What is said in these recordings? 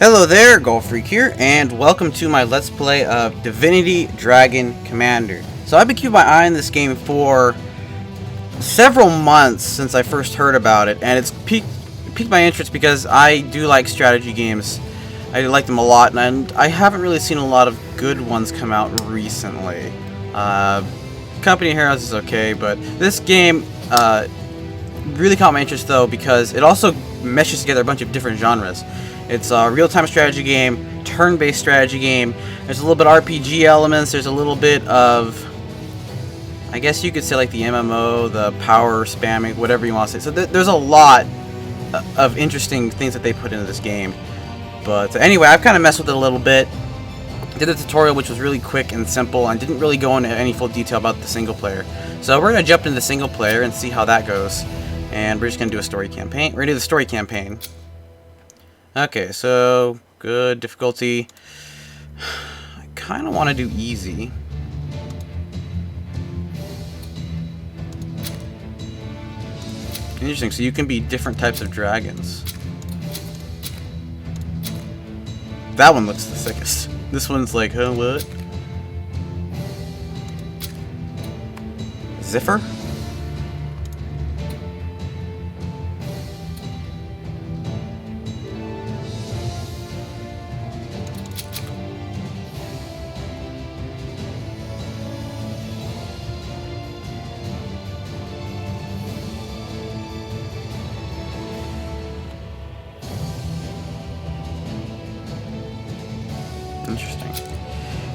Hello there, Golf Freak here, and welcome to my Let's Play of Divinity Dragon Commander. So I've been keeping my eye on this game for several months since I first heard about it, and it's piqued my interest because I do like strategy games. I like them a lot, and I haven't really seen a lot of good ones come out recently. Company Heroes is okay, but this game really caught my interest though because it also meshes together a bunch of different genres. It's a real-time strategy game, turn-based strategy game. There's a little bit of RPG elements. There's a little bit of, I guess you could say, like the MMO, the power spamming, whatever you want to say. So there's a lot of interesting things that they put into this game. But anyway, I've kind of messed with it a little bit. Did a tutorial which was really quick and simple and didn't really go into any full detail about the single player. So we're going to jump into the single player and see how that goes. And we're just going to do a story campaign. We're going to do the story campaign. Okay, so good difficulty. I kind of want to do easy. Interesting, so you can be different types of dragons. That one looks the sickest. This one's like, huh, what? Ziffer?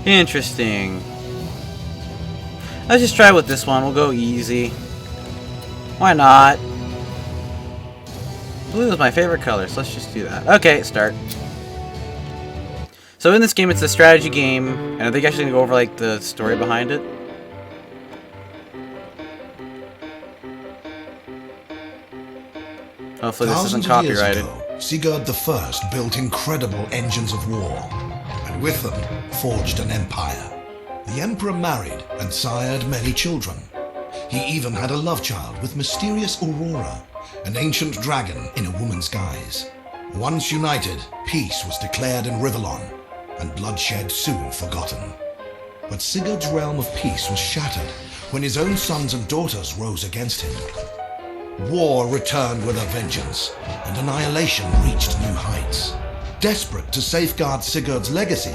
Interesting. Let's just try with this one. We'll go easy. Why not? Blue is my favorite color, so let's just do that. Okay, start. So in this game, it's a strategy game, and I think I'm actually going to go over like the story behind it. Hopefully this isn't copyrighted. Sigurd I built incredible engines of war, and with them forged an empire. The emperor married and sired many children. He even had a love child with mysterious Aurora, an ancient dragon in a woman's guise. Once united, peace was declared in Rivellon, and bloodshed soon forgotten. But Sigurd's realm of peace was shattered when his own sons and daughters rose against him. War returned with a vengeance, and annihilation reached new heights. Desperate to safeguard Sigurd's legacy,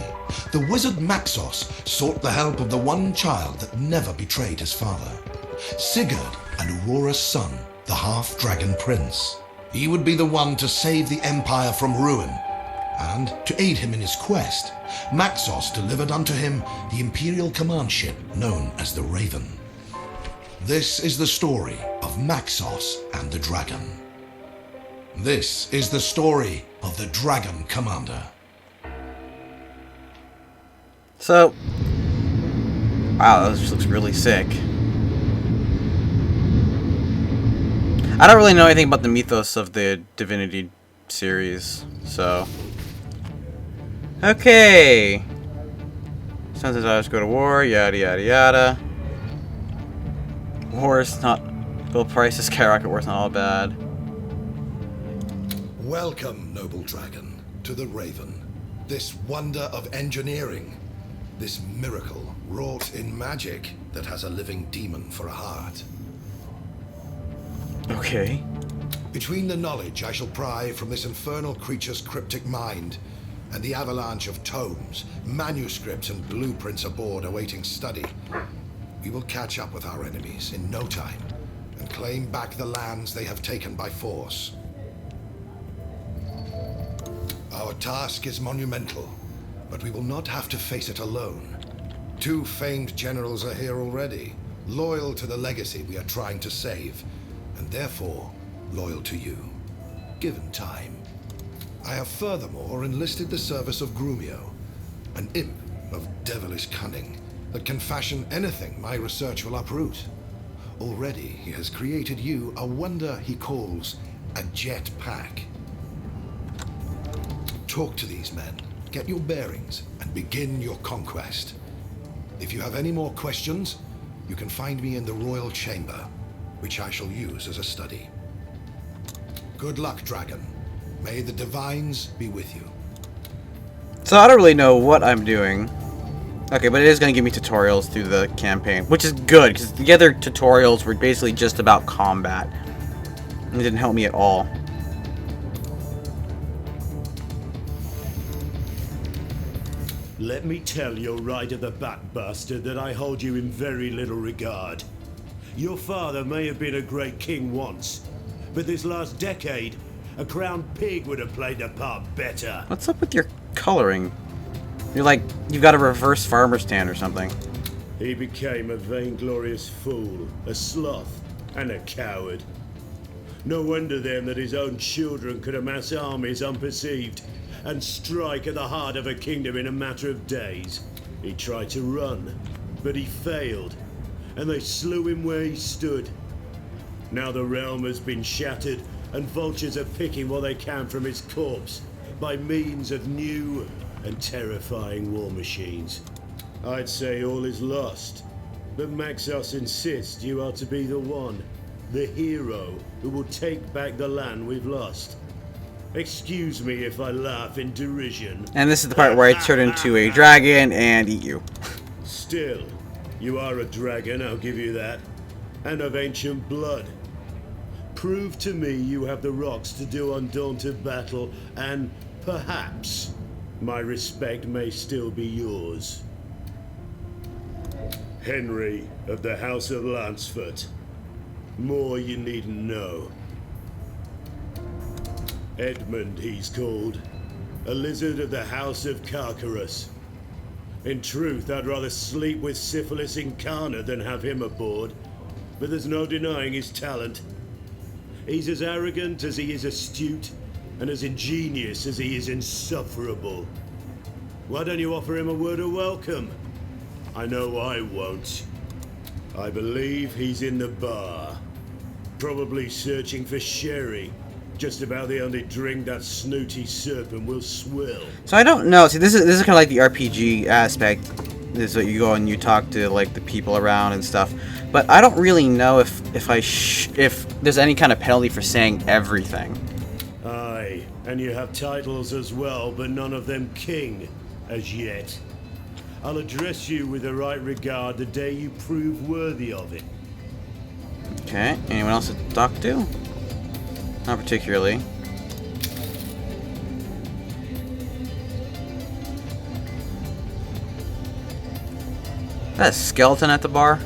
the wizard Maxos sought the help of the one child that never betrayed his father, Sigurd and Aurora's son, the half-dragon prince. He would be the one to save the empire from ruin, and to aid him in his quest, Maxos delivered unto him the imperial command ship known as the Raven. This is the story of Maxos and the dragon. This is the story of the Dragon Commander. So, wow, that just looks really sick. I don't really know anything about the mythos of the Divinity series, so. Okay. Sons and daughters go to war, yada yada yada. War is not. Gold prices skyrocket, war's not all bad. Welcome, noble dragon, to the Raven. This wonder of engineering. This miracle wrought in magic that has a living demon for a heart. Okay. Between the knowledge I shall pry from this infernal creature's cryptic mind and the avalanche of tomes, manuscripts, and blueprints aboard awaiting study, we will catch up with our enemies in no time and claim back the lands they have taken by force. Our task is monumental, but we will not have to face it alone. Two famed generals are here already, loyal to the legacy we are trying to save, and therefore loyal to you, given time. I have furthermore enlisted the service of Gromo, an imp of devilish cunning that can fashion anything my research will uproot. Already he has created you a wonder he calls a jet pack. Talk to these men, get your bearings, and begin your conquest. If you have any more questions, you can find me in the royal chamber, which I shall use as a study. Good luck, dragon. May the divines be with you. So I don't really know what I'm doing. Okay, but it is going to give me tutorials through the campaign, which is good, because the other tutorials were basically just about combat. It didn't help me at all. Let me tell your right-of-the-back bastard that I hold you in very little regard. Your father may have been a great king once, but this last decade, a crowned pig would have played the part better. What's up with your coloring? You're like, you've got a reverse farmer stand or something. He became a vainglorious fool, a sloth, and a coward. No wonder then that his own children could amass armies unperceived and strike at the heart of a kingdom in a matter of days. He tried to run, but he failed, and they slew him where he stood. Now the realm has been shattered, and vultures are picking what they can from his corpse by means of new and terrifying war machines. I'd say all is lost, but Maxos insists you are to be the one, the hero, who will take back the land we've lost. Excuse me if I laugh in derision. And this is the part where I turn into a dragon and eat you. Still, you are a dragon, I'll give you that, and of ancient blood. Prove to me you have the rocks to do undaunted battle, and perhaps my respect may still be yours. Henry of the House of Lancefort. More you needn't know. Edmund, he's called. A lizard of the House of Carcarus. In truth, I'd rather sleep with Syphilis incarnate than have him aboard. But there's no denying his talent. He's as arrogant as he is astute, and as ingenious as he is insufferable. Why don't you offer him a word of welcome? I know I won't. I believe he's in the bar. Probably searching for sherry. Just about the only drink that snooty serpent will swill. So I don't know. See, this is kind of like the RPG aspect. This is what you go and you talk to like the people around and stuff. But I don't really know if there's any kind of penalty for saying everything. Aye, and you have titles as well, but none of them king as yet. I'll address you with the right regard the day you prove worthy of it. Okay. Anyone else to talk to? Not particularly. Is that a skeleton at the bar?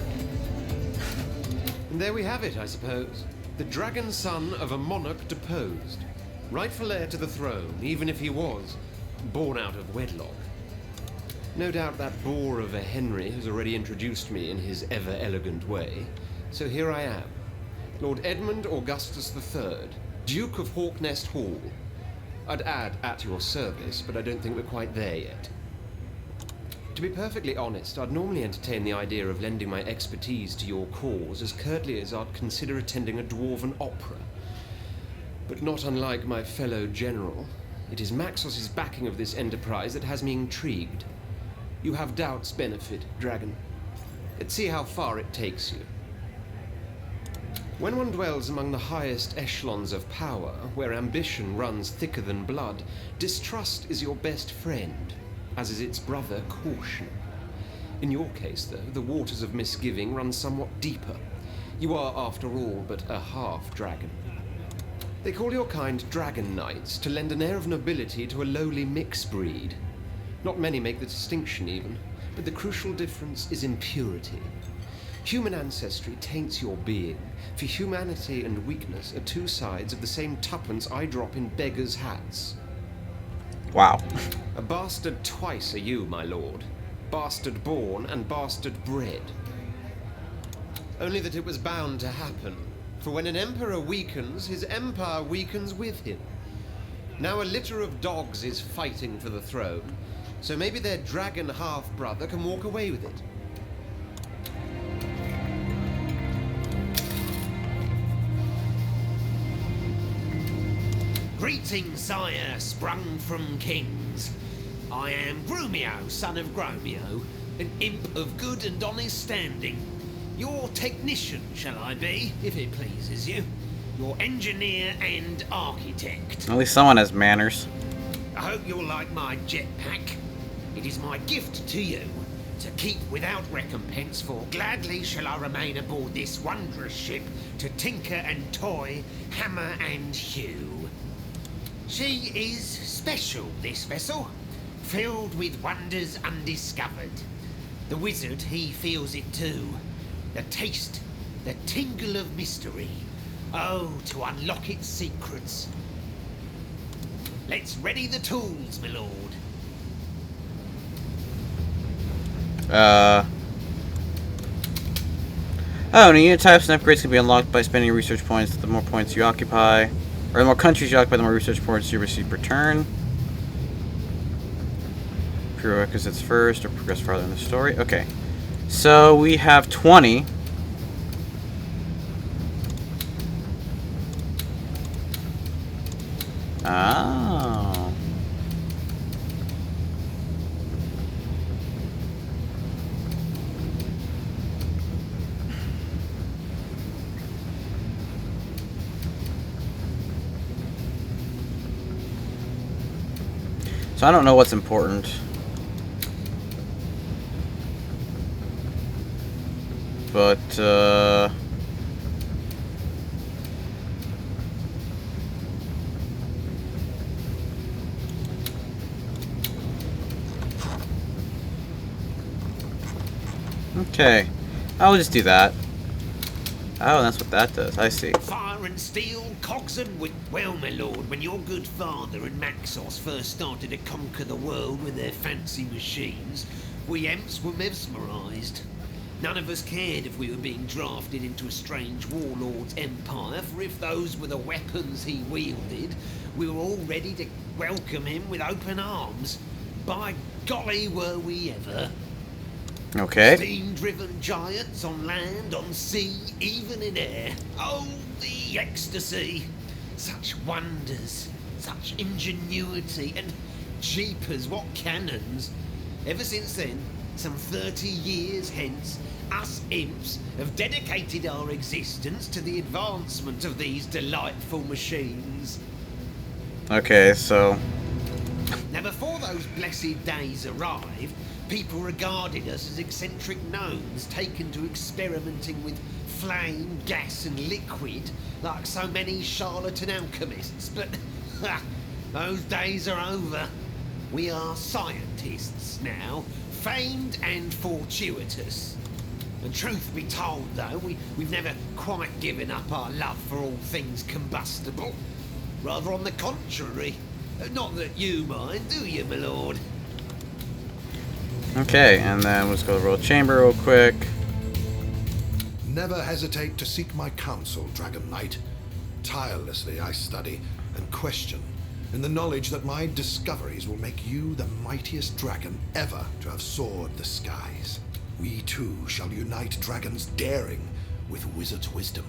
And there we have it, I suppose. The dragon son of a monarch deposed. Rightful heir to the throne, even if he was born out of wedlock. No doubt that boar of a Henry has already introduced me in his ever-elegant way. So here I am. Lord Edmund Augustus III, Duke of Hawknest Hall. I'd add at your service, but I don't think we're quite there yet. To be perfectly honest, I'd normally entertain the idea of lending my expertise to your cause as curtly as I'd consider attending a dwarven opera. But not unlike my fellow general, it is Maxos's backing of this enterprise that has me intrigued. You have doubt's benefit, Dragon. Let's see how far it takes you. When one dwells among the highest echelons of power, where ambition runs thicker than blood, distrust is your best friend, as is its brother caution. In your case, though, the waters of misgiving run somewhat deeper. You are, after all, but a half-dragon. They call your kind dragon knights to lend an air of nobility to a lowly mixed breed. Not many make the distinction even, but the crucial difference is in purity. Human ancestry taints your being, for humanity and weakness are two sides of the same tuppence I drop in beggars' hats. Wow. A bastard twice are you, my lord. Bastard born and bastard bred. Only that it was bound to happen, for when an emperor weakens, his empire weakens with him. Now a litter of dogs is fighting for the throne, so maybe their dragon half-brother can walk away with it. Greetings, sire, sprung from kings. I am Grumio, son of Gromio, an imp of good and honest standing. Your technician, shall I be, if it pleases you. Your engineer and architect. At least someone has manners. I hope you'll like my jetpack. It is my gift to you, to keep without recompense, for gladly shall I remain aboard this wondrous ship to tinker and toy, hammer and hew. She is special, this vessel, filled with wonders undiscovered. The wizard, he feels it too. The taste, the tingle of mystery. Oh, to unlock its secrets. Let's ready the tools, my lord. Oh, new unit types and upgrades can be unlocked by spending research points. The more points you occupy, or the more countries you occupy, the more research points you receive per turn. Prerequisites first, or progress farther in the story. Okay. So we have 20. Oh. So I don't know what's important. But, okay. I'll just do that. Oh, that's what that does. I see. Fire and steel, cogs and wit. Well, my lord, when your good father and Maxos first started to conquer the world with their fancy machines, we Emps were mesmerised. None of us cared if we were being drafted into a strange warlord's empire, for if those were the weapons he wielded, we were all ready to welcome him with open arms. By golly, were we ever. Okay. Steam-driven giants on land, on sea, even in air. Oh, the ecstasy! Such wonders, such ingenuity, and jeepers, what cannons! Ever since then, some 30 years hence, us imps have dedicated our existence to the advancement of these delightful machines. Okay, so... Now, before those blessed days arrived, people regarded us as eccentric gnomes taken to experimenting with flame, gas and liquid like so many charlatan alchemists. But those days are over. We are scientists now, famed and fortuitous. And truth be told, though, we've never quite given up our love for all things combustible. Rather on the contrary. Not that you mind, do you, my lord? Okay, and then let's go to the Royal Chamber real quick. Never hesitate to seek my counsel, Dragon Knight. Tirelessly I study and question, in the knowledge that my discoveries will make you the mightiest dragon ever to have soared the skies. We too shall unite dragons' daring with wizard's wisdom.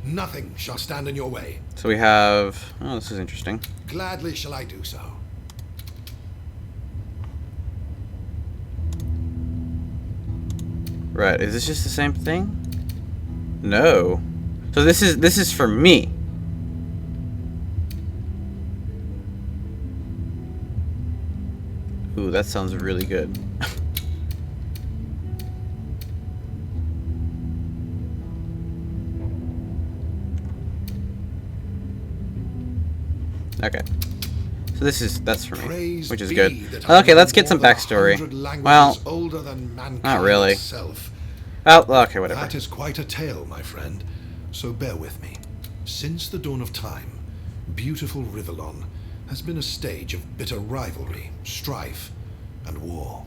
Nothing shall stand in your way. So we have... Oh, this is interesting. Gladly shall I do so. Right, is this just the same thing? No. So this is for me. Ooh, that sounds really good. Okay. So that's for me, which is good. Okay, let's get some backstory. Well, older than mankind not really. Itself. Oh, okay, whatever. That is quite a tale, my friend. So bear with me. Since the dawn of time, beautiful Rivellon has been a stage of bitter rivalry, strife, and war.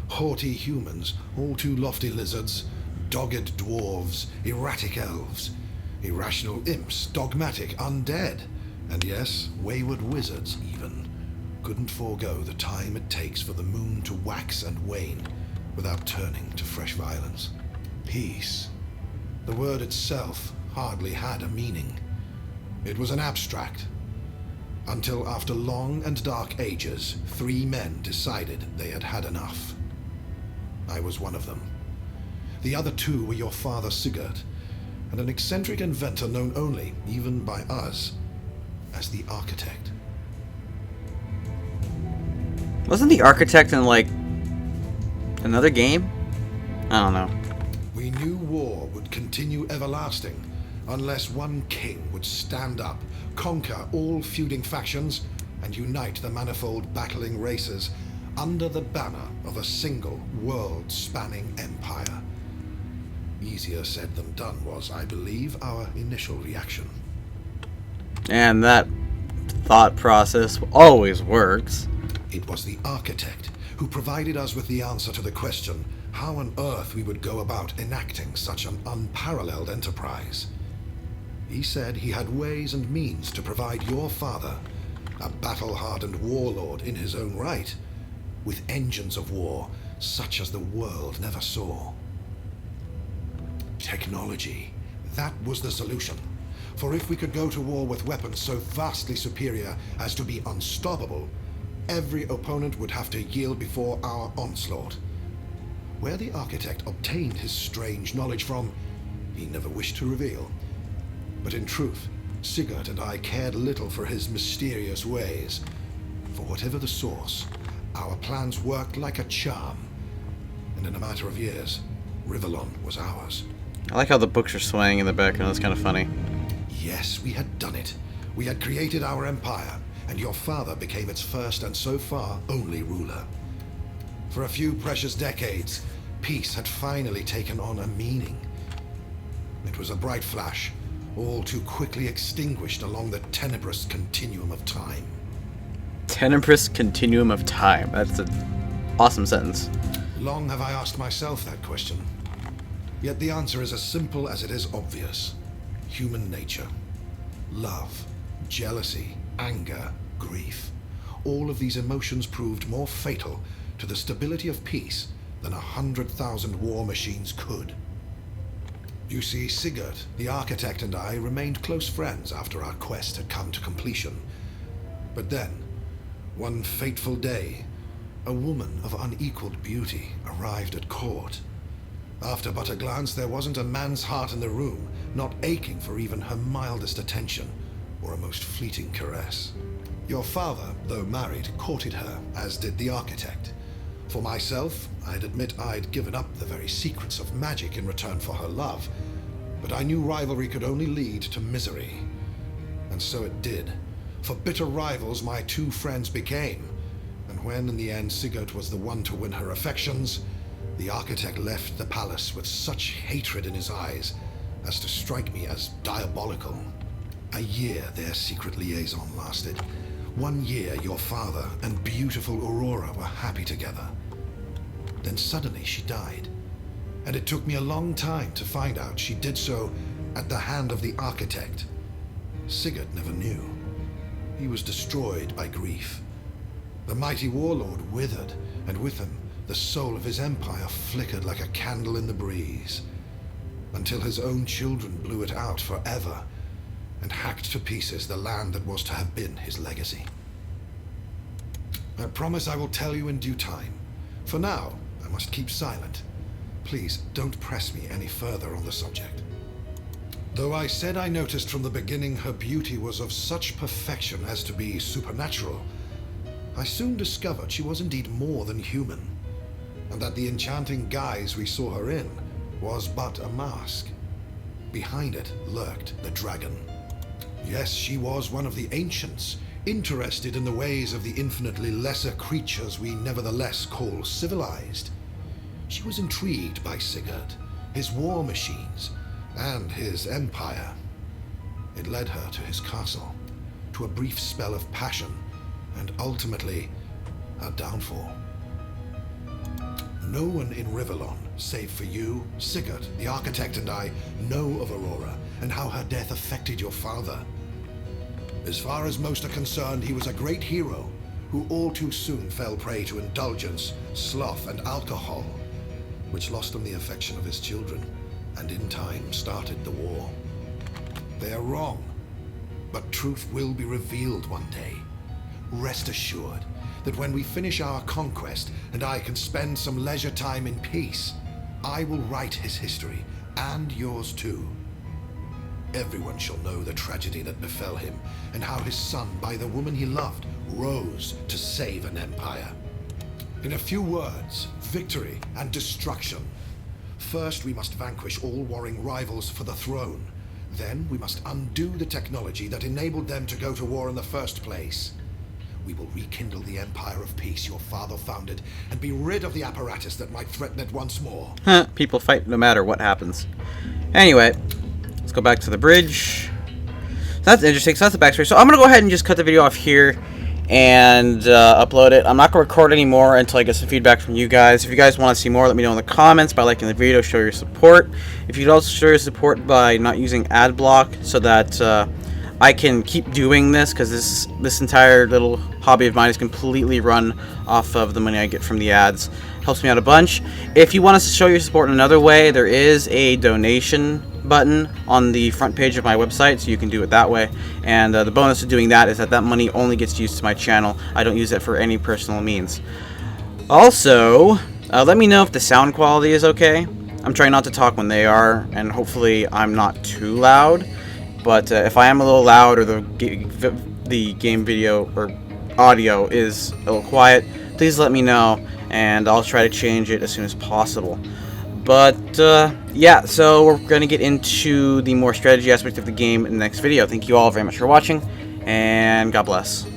Haughty humans, all too lofty lizards, dogged dwarves, erratic elves, irrational imps, dogmatic undead, and yes, wayward wizards even, couldn't forego the time it takes for the moon to wax and wane without turning to fresh violence. Peace. The word itself hardly had a meaning. It was an abstract. Until after long and dark ages, 3 men decided they had had enough. I was one of them. The other 2 were your father Sigurd, and an eccentric inventor known only, even by us, as the Architect. Wasn't the architect in, like, another game? I don't know. We knew war would continue everlasting unless one king would stand up, conquer all feuding factions, and unite the manifold battling races under the banner of a single world-spanning empire. Easier said than done was, I believe, our initial reaction. And that thought process always works. It was the architect who provided us with the answer to the question how on earth we would go about enacting such an unparalleled enterprise. He said he had ways and means to provide your father, a battle-hardened warlord in his own right, with engines of war such as the world never saw. Technology. That was the solution. For if we could go to war with weapons so vastly superior as to be unstoppable, every opponent would have to yield before our onslaught. Where the architect obtained his strange knowledge from, he never wished to reveal. But in truth, Sigurd and I cared little for his mysterious ways. For whatever the source, our plans worked like a charm. And in a matter of years, Rivellon was ours. I like how the books are swaying in the background. That's kind of funny. Yes, we had done it. We had created our empire, and your father became its first and so far only ruler. For a few precious decades, peace had finally taken on a meaning. It was a bright flash, all too quickly extinguished along the tenebrous continuum of time. Tenebrous continuum of time. That's an awesome sentence. Long have I asked myself that question. Yet the answer is as simple as it is obvious. Human nature. Love, jealousy, anger, grief. All of these emotions proved more fatal to the stability of peace than 100,000 war machines could. You see, Sigurd, the architect, and I remained close friends after our quest had come to completion. But then, one fateful day, a woman of unequaled beauty arrived at court. After but a glance, there wasn't a man's heart in the room not aching for even her mildest attention or a most fleeting caress. Your father, though married, courted her, as did the architect. For myself, I'd admit I'd given up the very secrets of magic in return for her love, but I knew rivalry could only lead to misery. And so it did. For bitter rivals my two friends became, and when in the end Sigurd was the one to win her affections, the architect left the palace with such hatred in his eyes as to strike me as diabolical. A year their secret liaison lasted. 1 year your father and beautiful Aurora were happy together. Then suddenly she died, and it took me a long time to find out she did so at the hand of the architect. Sigurd never knew. He was destroyed by grief. The mighty warlord withered, and with him the soul of his empire flickered like a candle in the breeze, until his own children blew it out forever and hacked to pieces the land that was to have been his legacy. I promise I will tell you in due time. For now, I must keep silent. Please don't press me any further on the subject. Though I said I noticed from the beginning her beauty was of such perfection as to be supernatural, I soon discovered she was indeed more than human, and that the enchanting guise we saw her in was but a mask. Behind it lurked the dragon. Yes, she was one of the ancients, interested in the ways of the infinitely lesser creatures we nevertheless call civilized. She was intrigued by Sigurd, his war machines, and his empire. It led her to his castle, to a brief spell of passion, and ultimately, her downfall. No one in Rivellon, save for you, Sigurd, the architect, and I, know of Aurora and how her death affected your father. As far as most are concerned, he was a great hero who all too soon fell prey to indulgence, sloth, and alcohol, which lost him the affection of his children, and in time started the war. They are wrong, but truth will be revealed one day. Rest assured that when we finish our conquest and I can spend some leisure time in peace, I will write his history, and yours too. Everyone shall know the tragedy that befell him, and how his son, by the woman he loved, rose to save an empire. In a few words, victory and destruction. First, we must vanquish all warring rivals for the throne. Then, we must undo the technology that enabled them to go to war in the first place. We will rekindle the Empire of Peace your father founded, and be rid of the apparatus that might threaten it once more. People fight no matter what happens. Anyway, let's go back to the bridge. So that's interesting. So that's the backstory. So I'm going to go ahead and just cut the video off here and upload it. I'm not going to record anymore until I get some feedback from you guys. If you guys want to see more, let me know in the comments by liking the video, show your support. If you'd also show your support by not using ad block so that I can keep doing this, because this entire little hobby of mine is completely run off of the money I get from the ads. Helps me out a bunch. If you want us to show your support in another way, there is a donation button on the front page of my website, so you can do it that way. And the bonus of doing that is that money only gets used to my channel. I don't use it for any personal means. Also, let me know if the sound quality is okay. I'm trying not to talk when they are, and hopefully I'm not too loud. But if I am a little loud, or the game video or audio is a little quiet, please let me know, and I'll try to change it as soon as possible. But yeah, so we're going to get into the more strategy aspect of the game in the next video. Thank you all very much for watching, and God bless.